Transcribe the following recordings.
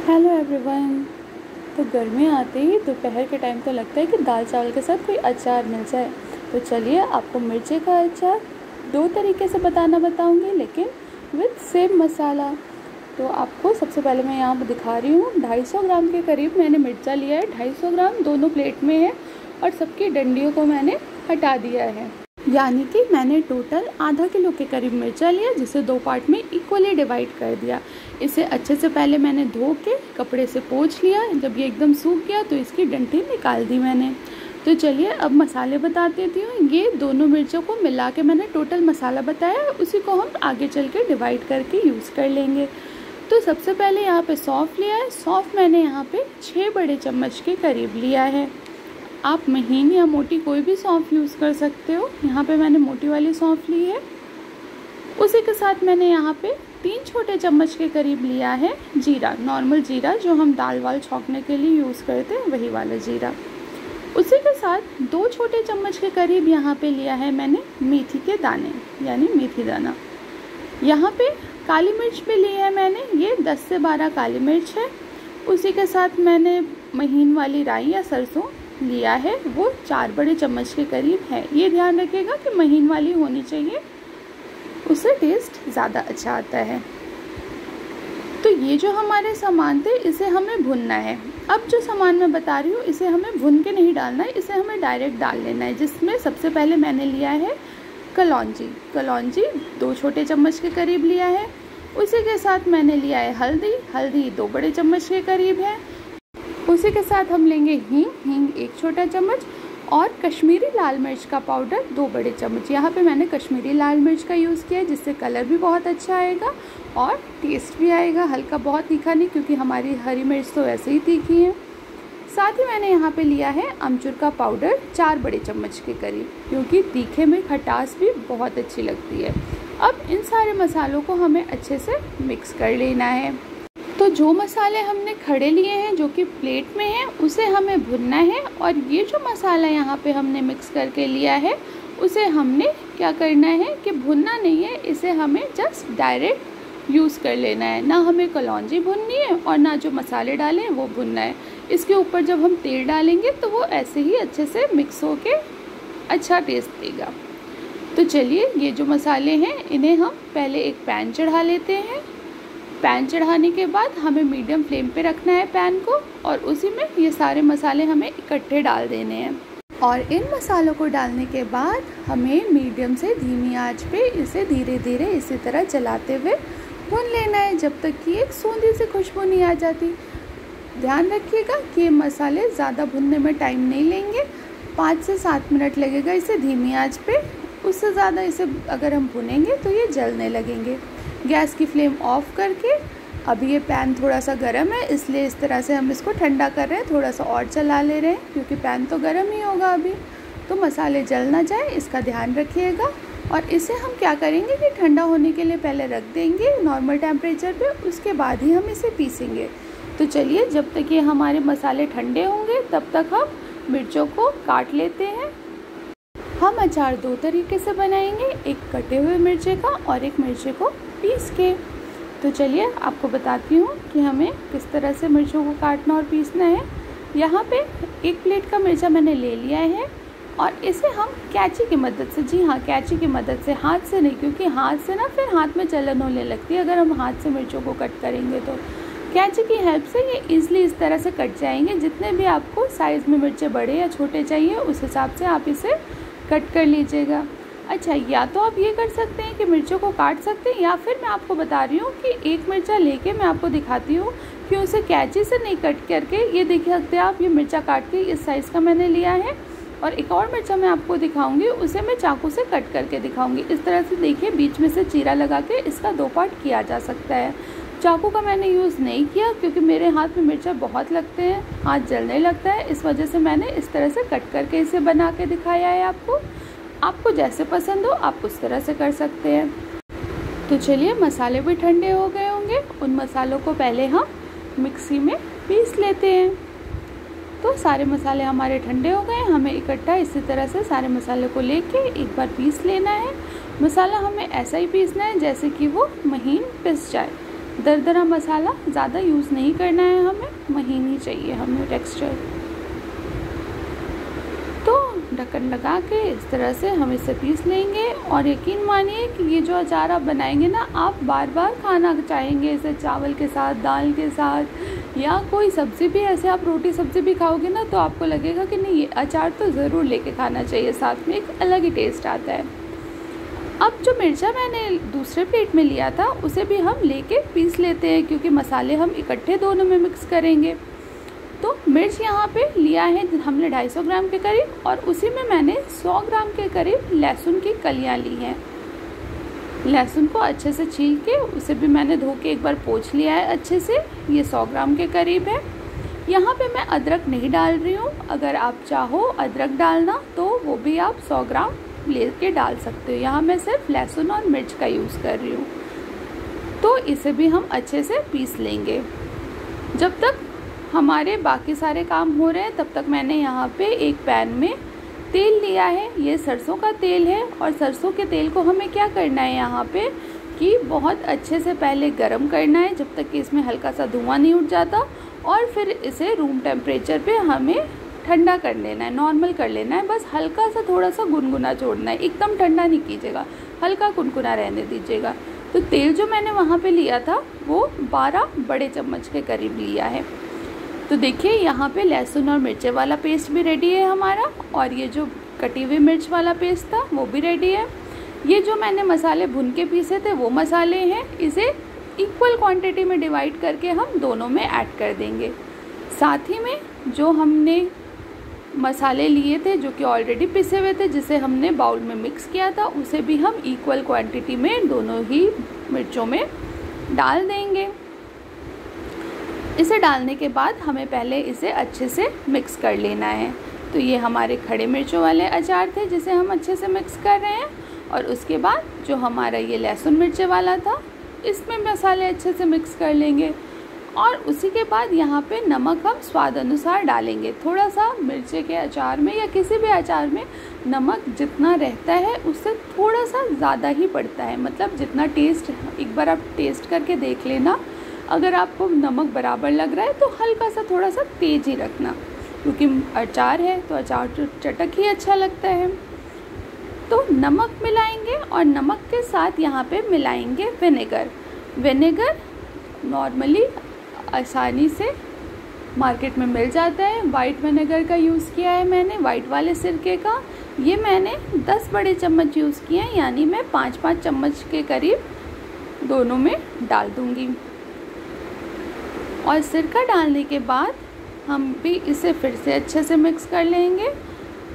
Hello everyone. तो गर्मी आते ही दोपहर के टाइम तो लगता है कि दाल चावल के साथ कोई अचार मिल जाए। तो चलिए आपको मिर्ची का अचार दो तरीके से बताऊंगी, लेकिन विद सेम मसाला। तो आपको सबसे पहले मैं यहाँ पर दिखा रही हूँ 250 ग्राम के करीब मैंने मिर्चा लिया है। 250 ग्राम दोनों प्लेट में है और सबकी डंडियों को मैंने हटा दिया है, यानी कि मैंने टोटल आधा किलो के करीब मिर्चा लिया, जिसे दो पार्ट में इक्वली डिवाइड कर दिया। इसे अच्छे से पहले मैंने धो के कपड़े से पोंछ लिया। जब ये एकदम सूख गया तो इसकी डंठी निकाल दी मैंने। तो चलिए अब मसाले बता देती हूँ। ये दोनों मिर्चों को मिला के मैंने टोटल मसाला बताया, उसी को हम आगे चल के डिवाइड करके यूज़ कर लेंगे। तो सबसे पहले यहाँ पे सौंफ लिया है। सौंफ मैंने यहाँ पे 6 बड़े चम्मच के करीब लिया है। आप महीन या मोटी कोई भी सौंफ यूज़ कर सकते हो। यहाँ पे मैंने मोटी वाली सौंफ ली है। उसी के साथ मैंने यहाँ पे 3 छोटे चम्मच के करीब लिया है जीरा, नॉर्मल जीरा जो हम दाल वाल छौंकने के लिए यूज़ करते हैं, वही वाला जीरा। उसी के साथ 2 छोटे चम्मच के करीब यहाँ पे लिया है मैंने मेथी के दाने, यानी मेथी दाना। यहाँ पे काली मिर्च भी ली है मैंने, ये 10 से 12 काली मिर्च है। उसी के साथ मैंने महीन वाली राई या सरसों लिया है, वो 4 बड़े चम्मच के करीब है। ये ध्यान रखिएगा कि महीन वाली होनी चाहिए, उससे टेस्ट ज़्यादा अच्छा आता है। तो ये जो हमारे सामान थे इसे हमें भुनना है। अब जो सामान मैं बता रही हूँ इसे हमें भुन के नहीं डालना है, इसे हमें डायरेक्ट डाल लेना है। जिसमें सबसे पहले मैंने लिया है कलौंजी। 2 छोटे चम्मच के करीब लिया है। उसी के साथ मैंने लिया है हल्दी 2 बड़े चम्मच के करीब है। उसी के साथ हम लेंगे हींग 1 छोटा चम्मच और कश्मीरी लाल मिर्च का पाउडर 2 बड़े चम्मच। यहाँ पे मैंने कश्मीरी लाल मिर्च का यूज़ किया है, जिससे कलर भी बहुत अच्छा आएगा और टेस्ट भी आएगा। हल्का, बहुत तीखा नहीं, क्योंकि हमारी हरी मिर्च तो वैसे ही तीखी है। साथ ही मैंने यहाँ पे लिया है अमचूर का पाउडर 4 बड़े चम्मच के करीब, क्योंकि तीखे में खटास भी बहुत अच्छी लगती है। अब इन सारे मसालों को हमें अच्छे से मिक्स कर लेना है। तो जो मसाले हमने खड़े लिए हैं जो कि प्लेट में हैं, उसे हमें भुनना है। और ये जो मसाला यहाँ पे हमने मिक्स करके लिया है उसे हमने क्या करना है कि भुनना नहीं है, इसे हमें जस्ट डायरेक्ट यूज़ कर लेना है। ना हमें कलौंजी भुननी है और ना जो मसाले डाले हैं वो भुनना है। इसके ऊपर जब हम तेल डालेंगे तो वो ऐसे ही अच्छे से मिक्स होके अच्छा टेस्ट देगा। तो चलिए ये जो मसाले हैं इन्हें हम पहले एक पैन चढ़ा लेते हैं। पैन चढ़ाने के बाद हमें मीडियम फ्लेम पे रखना है पैन को, और उसी में ये सारे मसाले हमें इकट्ठे डाल देने हैं। और इन मसालों को डालने के बाद हमें मीडियम से धीमी आंच पे इसे धीरे धीरे इसी तरह चलाते हुए भून लेना है, जब तक कि एक सूंधी सी खुशबू नहीं आ जाती। ध्यान रखिएगा कि ये मसाले ज़्यादा भुनने में टाइम नहीं लेंगे, 5 से 7 मिनट लगेगा इसे धीमी आंच पे। उससे ज़्यादा इसे अगर हम भुनेंगे तो ये जलने लगेंगे। गैस की फ्लेम ऑफ करके, अभी ये पैन थोड़ा सा गर्म है इसलिए इस तरह से हम इसको ठंडा कर रहे हैं, थोड़ा सा और चला ले रहे हैं, क्योंकि पैन तो गर्म ही होगा अभी। तो मसाले जल ना जाए इसका ध्यान रखिएगा। और इसे हम क्या करेंगे कि ठंडा होने के लिए पहले रख देंगे नॉर्मल टेम्परेचर पे, उसके बाद ही हम इसे पीसेंगे। तो चलिए जब तक ये हमारे मसाले ठंडे होंगे तब तक हम मिर्चों को काट लेते हैं। हम अचार 2 तरीके से बनाएंगे, एक कटे हुए मिर्चे का और एक मिर्चे को पीस के। तो चलिए आपको बताती हूँ कि हमें किस तरह से मिर्चों को काटना और पीसना है। यहाँ पे 1 प्लेट का मिर्चा मैंने ले लिया है और इसे हम कैंची की मदद से, जी हाँ कैंची की मदद से, हाथ से नहीं, क्योंकि हाथ से ना फिर हाथ में जलन होने लगती है अगर हम हाथ से मिर्चों को कट करेंगे। तो कैंची की हेल्प से ये ईज़िली इस तरह से कट जाएंगे। जितने भी आपको साइज़ में मिर्चे बड़े या छोटे चाहिए उस हिसाब से आप इसे कट कर लीजिएगा। अच्छा, या तो आप ये कर सकते हैं कि मिर्चों को काट सकते हैं, या फिर मैं आपको बता रही हूँ कि एक मिर्चा लेके मैं आपको दिखाती हूँ कि उसे कैंची से नहीं कट करके, ये देख सकते हैं आप, ये मिर्चा काट के इस साइज़ का मैंने लिया है। और एक और मिर्चा मैं आपको दिखाऊंगी, उसे मैं चाकू से कट करके दिखाऊंगी। इस तरह से देखिए बीच में से चीरा लगा के इसका 2 पार्ट किया जा सकता है। चाकू का मैंने यूज़ नहीं किया क्योंकि मेरे हाथ में मिर्चा बहुत लगते हैं, हाथ जलने लगता है, इस वजह से मैंने इस तरह से कट करके इसे बना के दिखाया है आपको। आपको जैसे पसंद हो आप उस तरह से कर सकते हैं। तो चलिए मसाले भी ठंडे हो गए होंगे, उन मसालों को पहले हम मिक्सी में पीस लेते हैं। तो सारे मसाले हमारे ठंडे हो गए, हमें इकट्ठा इसी तरह से सारे मसाले को लेके एक बार पीस लेना है। मसाला हमें ऐसा ही पीसना है जैसे कि वो महीन पिस जाए। दरदरा मसाला ज़्यादा यूज़ नहीं करना है हमें, महीन ही चाहिए हमें टेक्सचर। तो ढक्कन लगा के इस तरह से हम इसे पीस लेंगे। और यकीन मानिए कि ये जो अचार आप बनाएंगे ना, आप बार बार खाना चाहेंगे इसे चावल के साथ, दाल के साथ, या कोई सब्ज़ी भी, ऐसे आप रोटी सब्ज़ी भी खाओगे ना तो आपको लगेगा कि नहीं, ये अचार तो ज़रूर लेके खाना चाहिए साथ में, एक अलग ही टेस्ट आता है। अब जो मिर्चा मैंने दूसरे प्लेट में लिया था उसे भी हम लेके पीस लेते हैं, क्योंकि मसाले हम इकट्ठे दोनों में मिक्स करेंगे। तो मिर्च यहाँ पे लिया है हमने 250 ग्राम के करीब, और उसी में मैंने 100 ग्राम के करीब लहसुन की कलियाँ ली हैं। लहसुन को अच्छे से छील के उसे भी मैंने धो के एक बार पोंछ लिया है अच्छे से, ये 100 ग्राम के करीब है। यहाँ पे मैं अदरक नहीं डाल रही हूँ, अगर आप चाहो अदरक डालना तो वो भी आप 100 ग्राम ले के डाल सकते हो। यहाँ मैं सिर्फ लहसुन और मिर्च का यूज़ कर रही हूँ। तो इसे भी हम अच्छे से पीस लेंगे। जब तक हमारे बाकी सारे काम हो रहे हैं तब तक मैंने यहाँ पे एक पैन में तेल लिया है, ये सरसों का तेल है। और सरसों के तेल को हमें क्या करना है यहाँ पे कि बहुत अच्छे से पहले गरम करना है जब तक कि इसमें हल्का सा धुआं नहीं उठ जाता, और फिर इसे रूम टेम्परेचर पे हमें ठंडा कर लेना है, नॉर्मल कर लेना है। बस हल्का सा थोड़ा सा गुनगुना छोड़ना है, एकदम ठंडा नहीं कीजिएगा, हल्का गुनगुना रहने दीजिएगा। तो तेल जो मैंने वहाँ पे लिया था वो 12 बड़े चम्मच के करीब लिया है। तो देखिए यहाँ पे लहसुन और मिर्चे वाला पेस्ट भी रेडी है हमारा, और ये जो कटी हुई मिर्च वाला पेस्ट था वो भी रेडी है। ये जो मैंने मसाले भुन के पीसे थे वो मसाले हैं, इसे इक्वल क्वांटिटी में डिवाइड करके हम दोनों में ऐड कर देंगे। साथ ही में जो हमने मसाले लिए थे जो कि ऑलरेडी पिसे हुए थे, जिसे हमने बाउल में मिक्स किया था, उसे भी हम इक्वल क्वांटिटी में दोनों ही मिर्चों में डाल देंगे। इसे डालने के बाद हमें पहले इसे अच्छे से मिक्स कर लेना है। तो ये हमारे खड़े मिर्चों वाले अचार थे जिसे हम अच्छे से मिक्स कर रहे हैं। और उसके बाद जो हमारा ये लहसुन मिर्चे वाला था, इसमें मसाले अच्छे से मिक्स कर लेंगे। और उसी के बाद यहाँ पे नमक हम स्वाद अनुसार डालेंगे। थोड़ा सा मिर्चे के अचार में या किसी भी अचार में नमक जितना रहता है उससे थोड़ा सा ज़्यादा ही पड़ता है, मतलब जितना टेस्ट, एक बार आप टेस्ट करके देख लेना। अगर आपको नमक बराबर लग रहा है तो हल्का सा थोड़ा सा तेज़ ही रखना, क्योंकि अचार है तो अचार तो चटक ही अच्छा लगता है। तो नमक मिलाएंगे और नमक के साथ यहाँ पे मिलाएंगे विनेगर। विनेगर नॉर्मली आसानी से मार्केट में मिल जाता है। वाइट विनेगर का यूज़ किया है मैंने, वाइट वाले सिरके का। ये मैंने 10 बड़े चम्मच यूज़ किए हैं, यानी मैं 5-5 चम्मच के करीब दोनों में डाल दूँगी। और सिरका डालने के बाद हम भी इसे फिर से अच्छे से मिक्स कर लेंगे।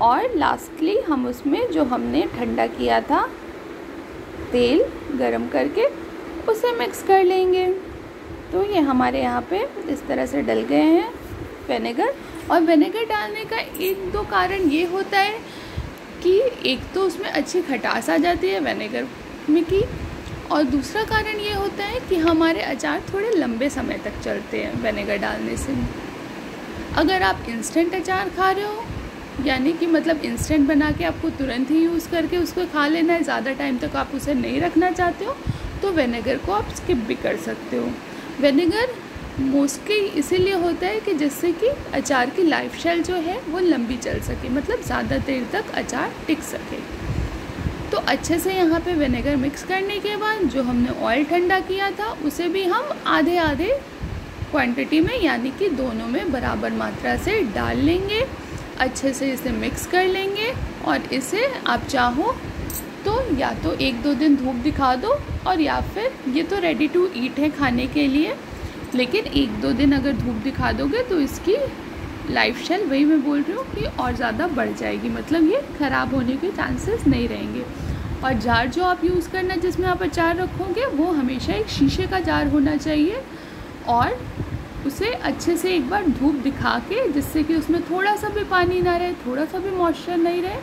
और लास्टली हम उसमें जो हमने ठंडा किया था तेल गरम करके, उसे मिक्स कर लेंगे। तो ये हमारे यहाँ पे इस तरह से डल गए हैं विनेगर। और विनेगर डालने का 1-2 कारण ये होता है कि एक तो उसमें अच्छी खटास आ जाती है विनेगर में की, और दूसरा कारण ये होता है कि हमारे अचार थोड़े लंबे समय तक चलते हैं विनेगर डालने से। अगर आप इंस्टेंट अचार खा रहे हो, यानी कि मतलब इंस्टेंट बना के आपको तुरंत ही यूज़ करके उसको खा लेना है, ज़्यादा टाइम तक आप उसे नहीं रखना चाहते हो, तो विनेगर को आप स्किप भी कर सकते हो। विनेगर मोस्टली इसीलिए होता है कि जिससे कि अचार की लाइफ स्टाइल जो है वो लंबी चल सके, मतलब ज़्यादा देर तक अचार टिक सके। तो अच्छे से यहाँ पे विनेगर मिक्स करने के बाद जो हमने ऑयल ठंडा किया था उसे भी हम आधे आधे क्वांटिटी में, यानी कि दोनों में बराबर मात्रा से डाल लेंगे। अच्छे से इसे मिक्स कर लेंगे और इसे आप चाहो तो या तो 1-2 दिन धूप दिखा दो, और या फिर ये तो रेडी टू ईट है खाने के लिए, लेकिन 1-2 दिन अगर धूप दिखा दोगे तो इसकी लाइफ स्टाइल, वही मैं बोल रही हूँ कि और ज़्यादा बढ़ जाएगी, मतलब ये ख़राब होने के चांसेस नहीं रहेंगे। और जार जो आप यूज़ करना जिसमें आप अचार रखोगे वो हमेशा एक शीशे का जार होना चाहिए, और उसे अच्छे से एक बार धूप दिखा के, जिससे कि उसमें थोड़ा सा भी पानी ना रहे, थोड़ा सा भी मॉइस्चर नहीं रहे,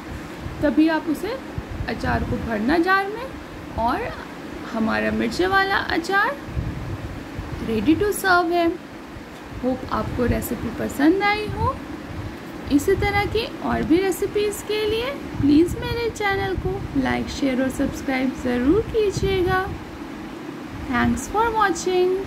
तभी आप उसे अचार को भरना जार में। और हमारा मिर्चे वाला अचार रेडी टू सर्व है। होप आपको रेसिपी पसंद आई हो। इसी तरह की और भी रेसिपीज़ के लिए प्लीज़ मेरे चैनल को लाइक, शेयर और सब्सक्राइब ज़रूर कीजिएगा। Thanks for watching.